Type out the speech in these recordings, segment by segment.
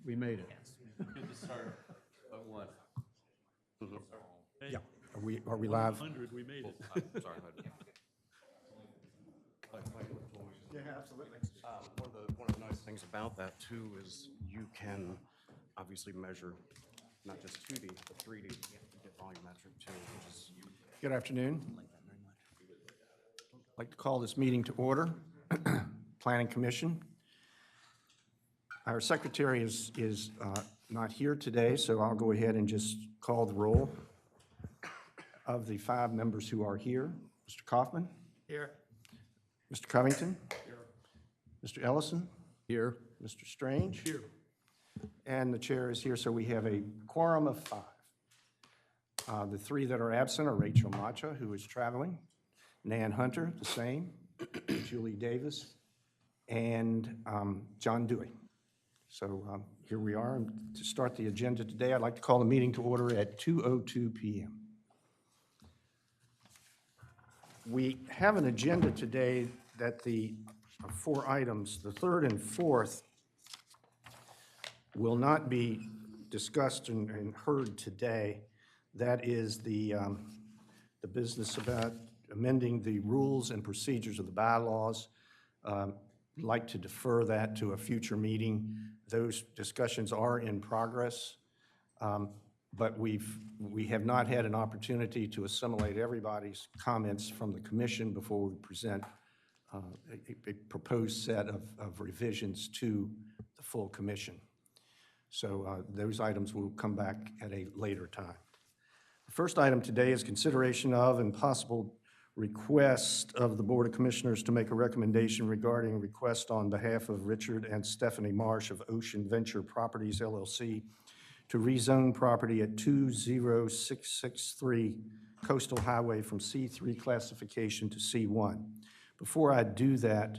We made it. Good to start at 1. Yeah. Are we live? 100, we made it. Sorry. Yeah, absolutely. One of the nice things about that too is you can obviously measure not just 2D, but 3D, get volumetric too, which is. Good afternoon. I'd like to call this meeting to order. Planning Commission. Our secretary is not here today, so I'll go ahead and just call the roll of the 5 members who are here. Mr. Kaufman? Here. Mr. Covington? Here. Mr. Ellison? Here. Mr. Strange? Here. And the chair is here, so we have a quorum of 5. The 3 that are absent are Rachel Macha, who is traveling, Nan Hunter, the same, Julie Davis, and John Dewey. So here we are. And to start the agenda today, I'd like to call the meeting to order at 2:02 p.m. We have an agenda today that the 4 items, the 3rd and 4th, will not be discussed and heard today. That is the business about amending the rules and procedures of the bylaws. Like to defer that to a future meeting. Those discussions are in progress, but we have not had an opportunity to assimilate everybody's comments from the commission before we present a proposed set of revisions to the full commission. So those items will come back at a later time. The first item today is consideration of and possible request of the Board of Commissioners to make a recommendation regarding a request on behalf of Richard and Stephanie Marsch of Ventures Properties LLC to rezone property at 20663 Coastal Highway from C3 classification to C1. Before I do that,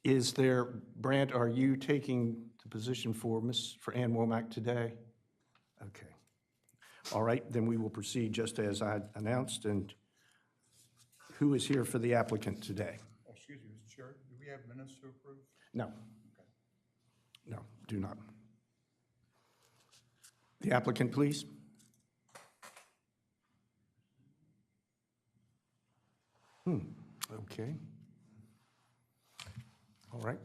is there, Brant, are you taking the position for Ann Womack today? Okay. All right, then we will proceed just as I announced. And who is here for the applicant today? Excuse me, Mr. Chair, do we have minutes to approve? No. No, do not. The applicant, please. Okay. All right.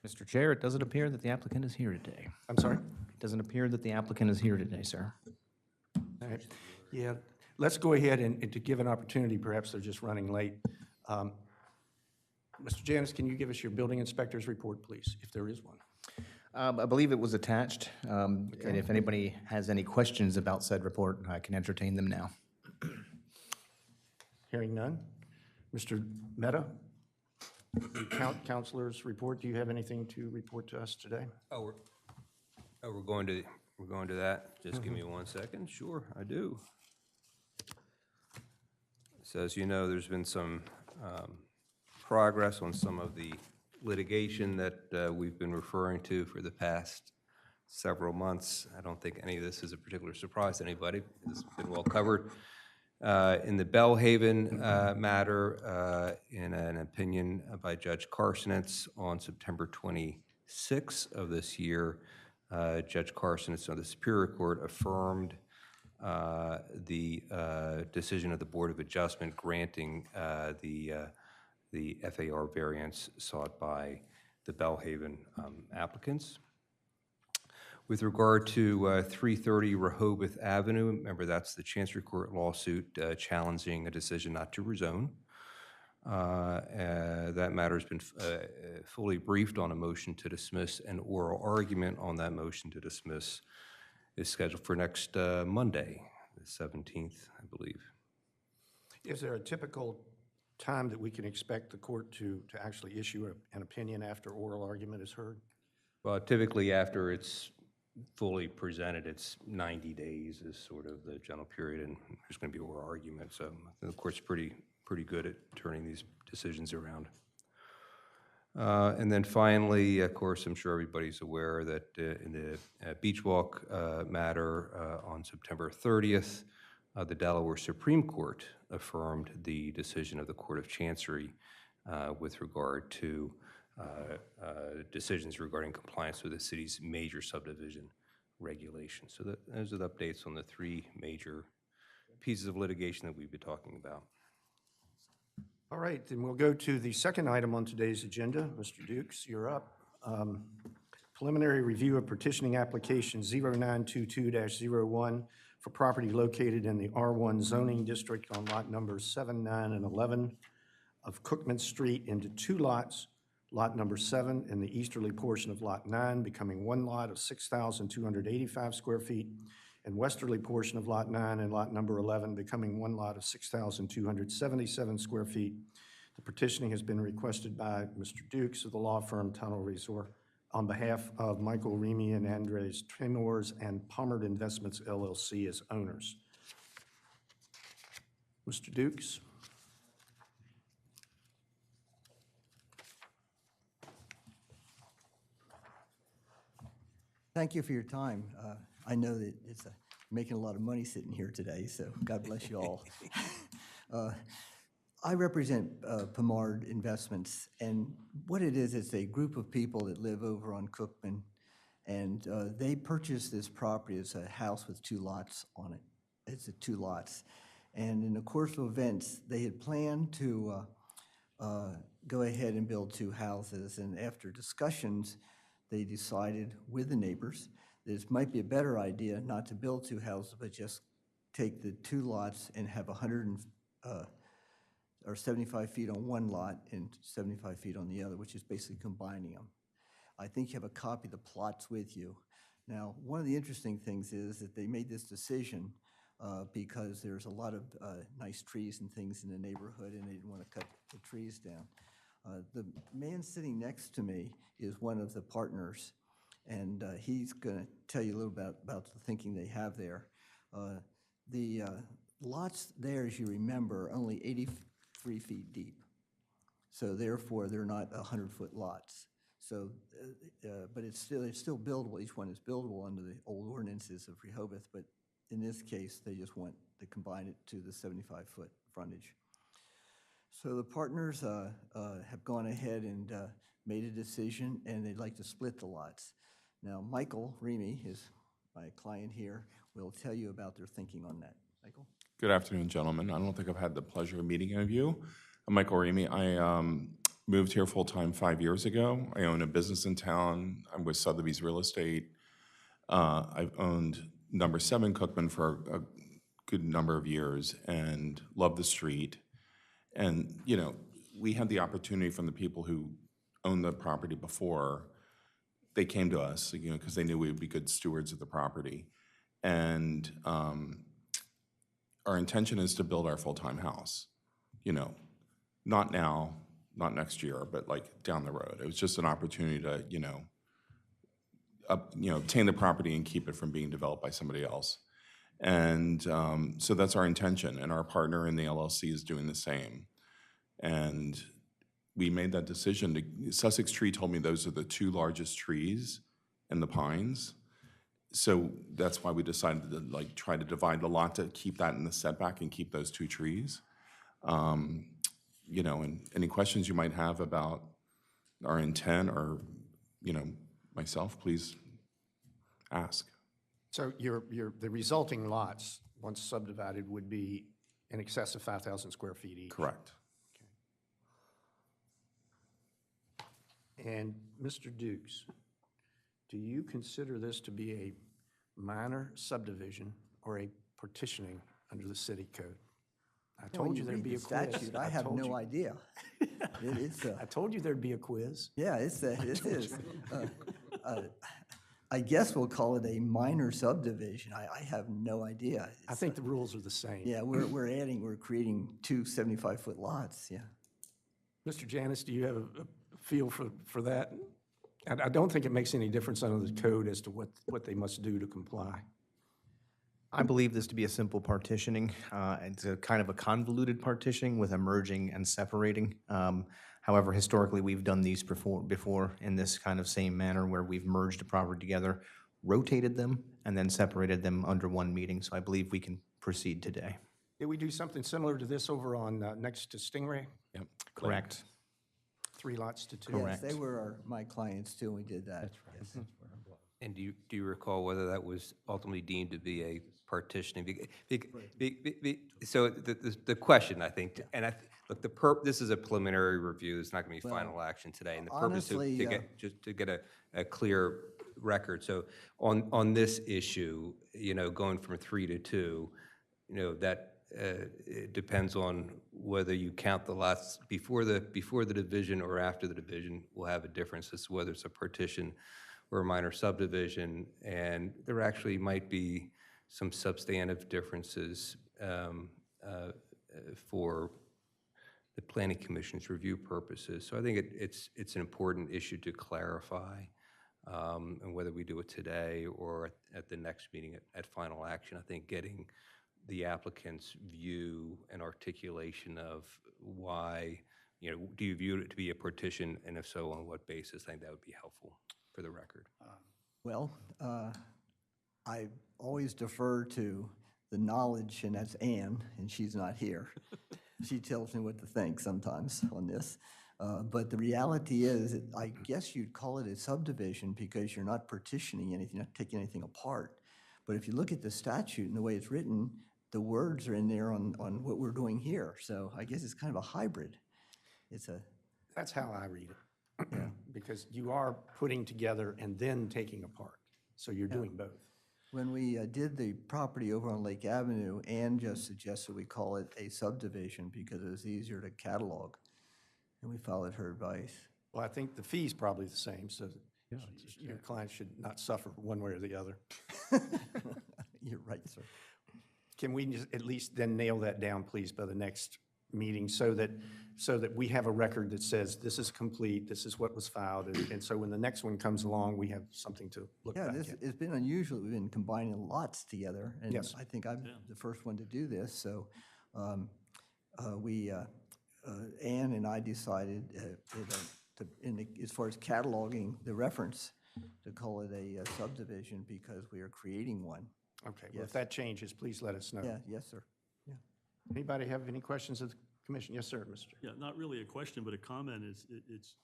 Mr. Chair, it doesn't appear that the applicant is here today. I'm sorry? It doesn't appear that the applicant is here today, sir. All right. Yeah, let's go ahead and to give an opportunity, perhaps they're just running late. Mr. Janis, can you give us your building inspector's report, please, if there is one? I believe it was attached, and if anybody has any questions about said report, I can entertain them now. Hearing none. Mr. Mehta, the counselor's report, do you have anything to report to us today? We're going to that. Just give me 1 second. Sure, I do. So as you know, there's been some progress on some of the litigation that we've been referring to for the past several months. I don't think any of this is a particular surprise to anybody. This has been well covered. In the Bellhaven matter, in an opinion by Judge Correspondence on September 26th of this year, Judge Correspondence of the Superior Court affirmed the decision of the Board of Adjustment granting the FAR variance sought by the Bellhaven applicants. With regard to 330 Rehoboth Avenue, remember that's the Chancery Court lawsuit challenging a decision not to rezone. That matter has been fully briefed on a motion to dismiss. An oral argument on that motion to dismiss is scheduled for next Monday, the 17th, I believe. Is there a typical time that we can expect the court to actually issue an opinion after oral argument is heard? Well, typically after it's fully presented, it's 90 days is sort of the general period, and there's going to be oral argument. So the court's pretty good at turning these decisions around. And then finally, of course, I'm sure everybody's aware that in the Beach Walk matter on September 30th, the Delaware Supreme Court affirmed the decision of the Court of Chancery with regard to decisions regarding compliance with the city's major subdivision regulations. So those are the updates on the three major pieces of litigation that we've been talking about. All right, then we'll go to the second item on today's agenda. Mr. Dukes, you're up. Preliminary review of partitioning application 0922-01 for property located in the R1 zoning district on lot numbers 7, 9, and 11 of Cookman Street into two lots. Lot number 7 in the easterly portion of lot 9 becoming one lot of 6,285 square feet, and westerly portion of lot 9 and lot number 11 becoming one lot of 6,277 square feet. The petitioning has been requested by Mr. Dukes of the law firm Tunnel Resort on behalf of Michael Remy and Andres Tremors and Palmer Investments LLC as owners. Mr. Dukes? Thank you for your time. I know that it's making a lot of money sitting here today, so God bless you all. I represent Palmer Investments, and what it is, it's a group of people that live over on Cookman, and they purchased this property. It's a house with two lots on it. It's two lots. And in the course of events, they had planned to go ahead and build two houses, and after discussions, they decided with the neighbors that it might be a better idea not to build two houses, but just take the two lots and have 75 feet on one lot and 75 feet on the other, which is basically combining them. I think you have a copy of the plots with you. Now, one of the interesting things is that they made this decision because there's a lot of nice trees and things in the neighborhood, and they didn't want to cut the trees down. The man sitting next to me is one of the partners, and he's going to tell you a little bit about the thinking they have there. The lots there, as you remember, are only 83 feet deep. So therefore, they're not 100-foot lots. So, but it's still buildable. Each one is buildable under the old ordinances of Rehoboth, but in this case, they just want to combine it to the 75-foot frontage. So the partners have gone ahead and made a decision, and they'd like to split the lots. Now, Michael Remy is my client here, will tell you about their thinking on that. Michael? Good afternoon, gentlemen. I don't think I've had the pleasure of meeting any of you. I'm Michael Remy. I moved here full-time 5 years ago. I own a business in town. I'm with Sotheby's Real Estate. I've owned number 7 Cookman for a good number of years and love the street. And, you know, we had the opportunity from the people who owned the property before. They came to us, you know, because they knew we would be good stewards of the property. And our intention is to build our full-time house, you know, not now, not next year, but like down the road. It was just an opportunity to, you know, obtain the property and keep it from being developed by somebody else. And so that's our intention, and our partner in the LLC is doing the same. And we made that decision. Sussex Tree told me those are the two largest trees in the pines. So that's why we decided to like try to divide the lot to keep that in the setback and keep those two trees. You know, and any questions you might have about our intent or, you know, myself, please ask. So the resulting lots, once subdivided, would be in excess of 5,000 square feet each? Correct. Okay. And Mr. Dukes, do you consider this to be a minor subdivision or a partitioning under the city code? I told you there'd be a quiz. Statute, I have no idea. It is. I told you there'd be a quiz. Yeah, it is. I guess we'll call it a minor subdivision. I have no idea. I think the rules are the same. Yeah, we're creating two 75-foot lots, yeah. Mr. Janis, do you have a feel for that? I don't think it makes any difference under the code as to what they must do to comply. I believe this to be a simple partitioning. It's a kind of a convoluted partitioning with a merging and separating. However, historically, we've done these before in this kind of same manner where we've merged a property together, rotated them, and then separated them under one meeting. So I believe we can proceed today. Did we do something similar to this over on next to Stingray? Yep. Correct. 3 lots to 2? Yes, they were my clients too, and we did that. That's right. And do you recall whether that was ultimately deemed to be a partitioning? So the question, I think, and look, this is a preliminary review, it's not going to be final action today. And the purpose honestly, to get, just to get a clear record. So on this issue, going from 3 to 2, that it depends on whether you count the lots before the division or after the division will have a difference as to whether it's a partition or a minor subdivision, and there actually might be some substantive differences for the Planning Commission's review purposes. So I think it's an important issue to clarify, and whether we do it today or at the next meeting at final action, I think getting the applicant's view and articulation of why, do you view it to be a partition, and if so, on what basis, I think that would be helpful for the record. Well, I always defer to the knowledge, and that's Ann, and she's not here. She tells me what to think sometimes on this. But the reality is, I guess you'd call it a subdivision because you're not partitioning anything, not taking anything apart. But if you look at the statute and the way it's written, the words are in there on what we're doing here. So I guess it's kind of a hybrid. That's how I read it. Because you are putting together and then taking apart. So you're doing both. When we did the property over on Lake Avenue, Ann just suggested we call it a subdivision because it was easier to catalog, and we followed her advice. Well, I think the fee's probably the same, so your client should not suffer one way or the other. You're right, sir. Can we just at least then nail that down, please, by the next meeting, so that we have a record that says this is complete, this is what was filed, and so when the next one comes along, we have something to look Yeah, back this, at. it's been unusual. We've been combining lots together, and Yes. I think I'm the first one to do this. So Ann and I decided, as far as cataloging the reference, to call it a subdivision because we are creating one. Okay, well, Yes. if that changes, please let us know. Yeah, yes, sir. Anybody have any questions of the commission? Yes, sir, Mr. Yeah, not really a question, but a comment is,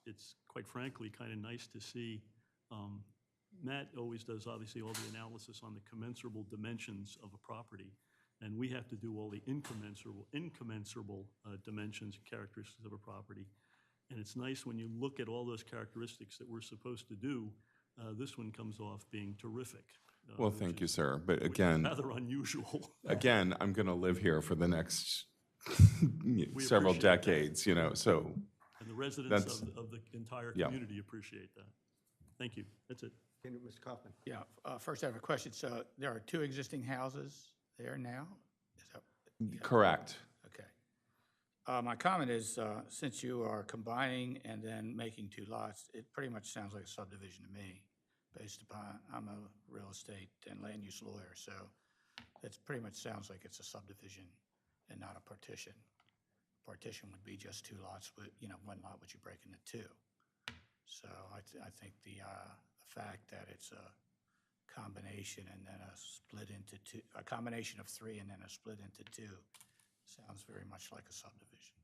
it's quite frankly kind of nice to see, Matt always does obviously all the analysis on the commensurable dimensions of a property, and we have to do all the incommensurable dimensions and characteristics of a property. And it's nice when you look at all those characteristics that we're supposed to do, this one comes off being terrific. Well, which thank you, is- sir. But which is again, rather unusual. again, I'm going to live here for the next several appreciate that. decades, so And the residents That's- of the entire Yeah. community appreciate that. Thank you. That's it. Mr. Kaufman. Yeah, first I have a question. So there are 2 existing houses there now? Is that? correct. Okay. My comment is, since you are combining and then making 2 lots, it pretty much sounds like a subdivision to me, based upon, I'm a real estate and land use lawyer, so it pretty much sounds like it's a subdivision and not a partition. Partition would be just 2 lots, with, 1 lot which you break into 2. So I think the fact that it's a combination and then a split into 2, a combination of 3 and then a split into 2, sounds very much like a subdivision.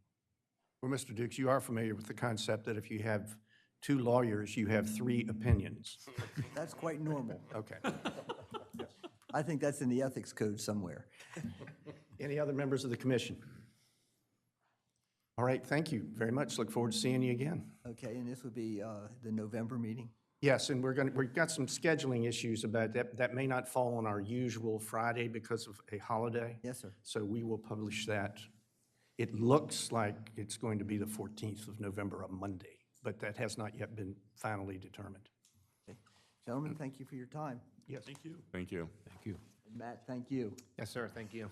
Well, Mr. Dukes, you are familiar with the concept that if you have 2 lawyers, you have 3 opinions. That's quite normal. Okay. I think that's in the ethics code somewhere. Any other members of the commission? All right, thank you very much. Look forward to seeing you again. Okay, and this would be the November meeting? Yes, and we've got some scheduling issues about that. That may not fall on our usual Friday because of a holiday. Yes, sir. So we will publish that. It looks like it's going to be the 14th of November, a Monday, but that has not yet been finally determined. Okay. Gentlemen, thank you for your time. Yes. Thank you. Thank you. Thank you. And Matt, thank you. Yes, sir, thank you.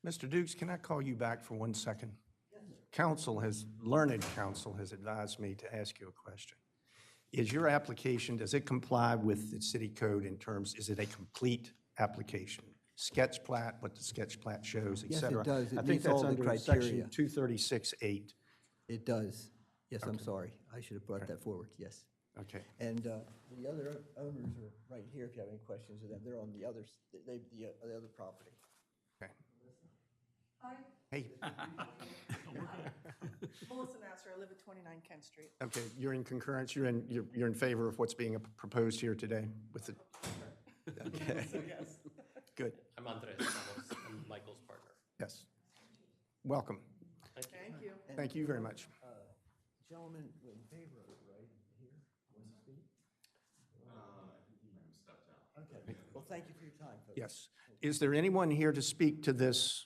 Mr. Dukes, can I call you back for 1 second? Learned counsel has advised me to ask you a question. Is your application, does it comply with the city code in terms, is it a complete application? Sketch plat, what the sketch plat shows, et Yes, it cetera? does. It I think meets all that's the under section criteria. 236.8. It does. Yes, I'm sorry. I should have brought that forward. Yes. Okay. And the other owners are right here, if you have any questions of them. They're on the other, the other property. Okay. Hi, Hey, Melissa Nasser. I live at 29 Kent Street. okay, you're in concurrence, you're in favor of what's being proposed here today with the, okay, So yes. good, I'm Andres Ramos. I'm Michael's partner. yes. Welcome. Thank you. And, Thank you very much. Gentleman in favor of it, right, here, wants to speak? Okay, well, thank you for your time, folks. Yes. Is there anyone here to speak to this,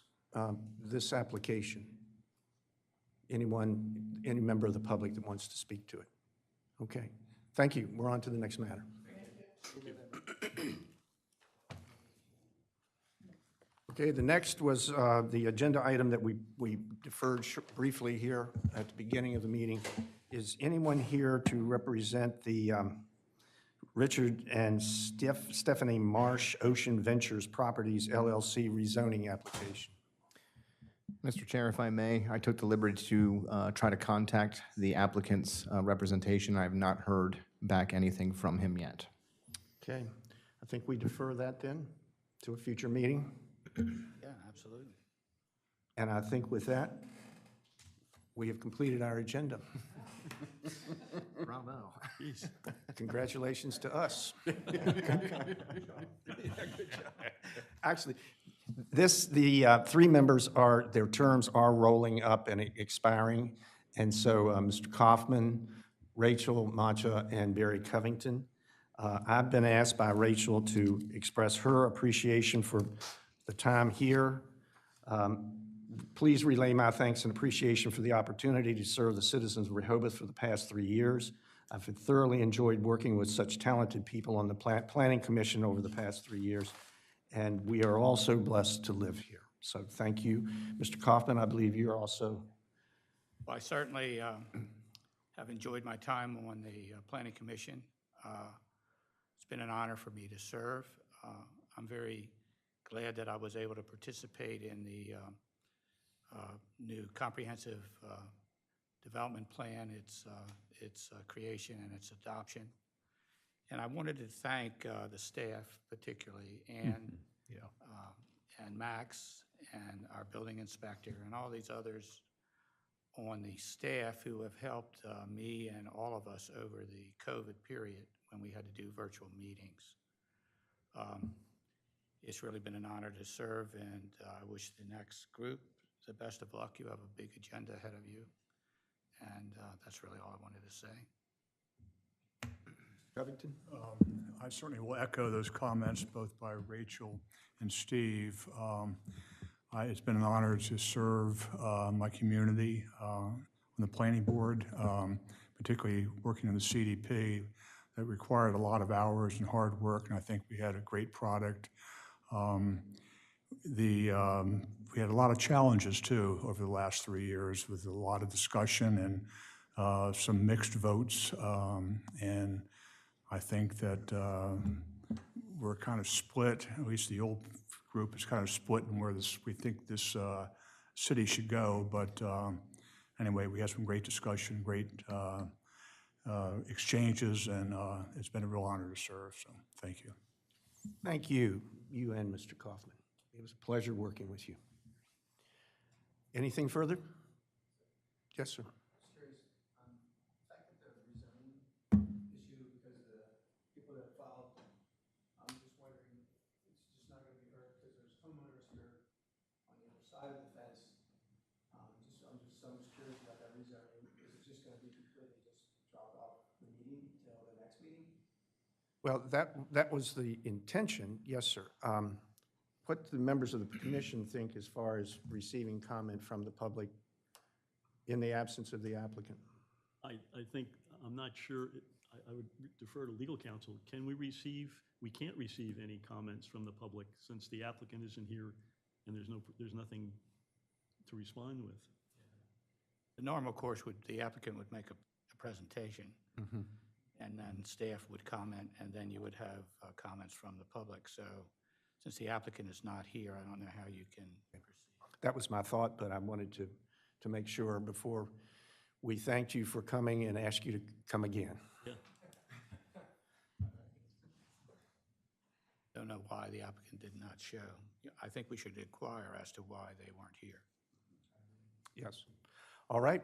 this application? Anyone, any member of the public that wants to speak to it? Okay, thank you. We're on to the next matter. Okay, the next was the agenda item that we deferred briefly here at the beginning of the meeting. Is anyone here to represent the Richard and Stephanie Marsch Ocean Ventures Properties LLC rezoning application? Mr. Chair, if I may, I took the liberty to try to contact the applicant's representation. I have not heard back anything from him yet. Okay, I think we defer that then to a future meeting. Yeah, absolutely. And I think with that, we have completed our agenda. Bravo. Jeez. Congratulations to us. Actually, the three members their terms are rolling up and expiring. And so Mr. Kaufman, Rachel Macha, and Barry Covington. I've been asked by Rachel to express her appreciation for the time here. Please relay my thanks and appreciation for the opportunity to serve the citizens of Rehoboth for the past 3 years. I've thoroughly enjoyed working with such talented people on the Planning Commission over the past 3 years, and we are also blessed to live here. So thank you. Mr. Kaufman, I believe you're also. Well, I certainly have enjoyed my time on the Planning Commission. It's been an honor for me to serve. I'm very glad that I was able to participate in the new comprehensive development plan, its creation and its adoption. And I wanted to thank the staff particularly, and Max and our building inspector and all these others on the staff who have helped me and all of us over the COVID period when we had to do virtual meetings. It's really been an honor to serve, and I wish the next group the best of luck. You have a big agenda ahead of you, and that's really all I wanted to say. Covington? I certainly will echo those comments, both by Rachel and Steve. It's been an honor to serve my community on the planning board, particularly working in the CDP. That required a lot of hours and hard work, and I think we had a great product. We had a lot of challenges, too, over the last 3 years with a lot of discussion and some mixed votes. And I think that we're kind of split, at least the old group is kind of split in where we think this city should go. But anyway, we had some great discussion, great exchanges, and it's been a real honor to serve, so thank you. Thank you, you and Mr. Kaufman. It was a pleasure working with you. Anything further? Yes, sir. Back at the rezoning issue, because the people that filed, I'm just wondering, it's just not going to be heard because there's homeowners here on the other side of the fence. I'm just curious about that rezoning. Is it just going to be completely just drop off the meeting till the next meeting? Well, that was the intention, yes, sir. What do the members of the commission think as far as receiving comment from the public in the absence of the applicant? I think, I'm not sure, I would defer to legal counsel. Can we receive, we can't receive any comments from the public since the applicant isn't here and there's nothing to respond with. The normal course would, the applicant would make a presentation, and then staff would comment, and then you would have comments from the public. So since the applicant is not here, I don't know how you can proceed. That was my thought, but I wanted to make sure before we thanked you for coming and asked you to come again. Yeah. don't know why the applicant did not show. I think we should inquire as to why they weren't here. Yes. All right.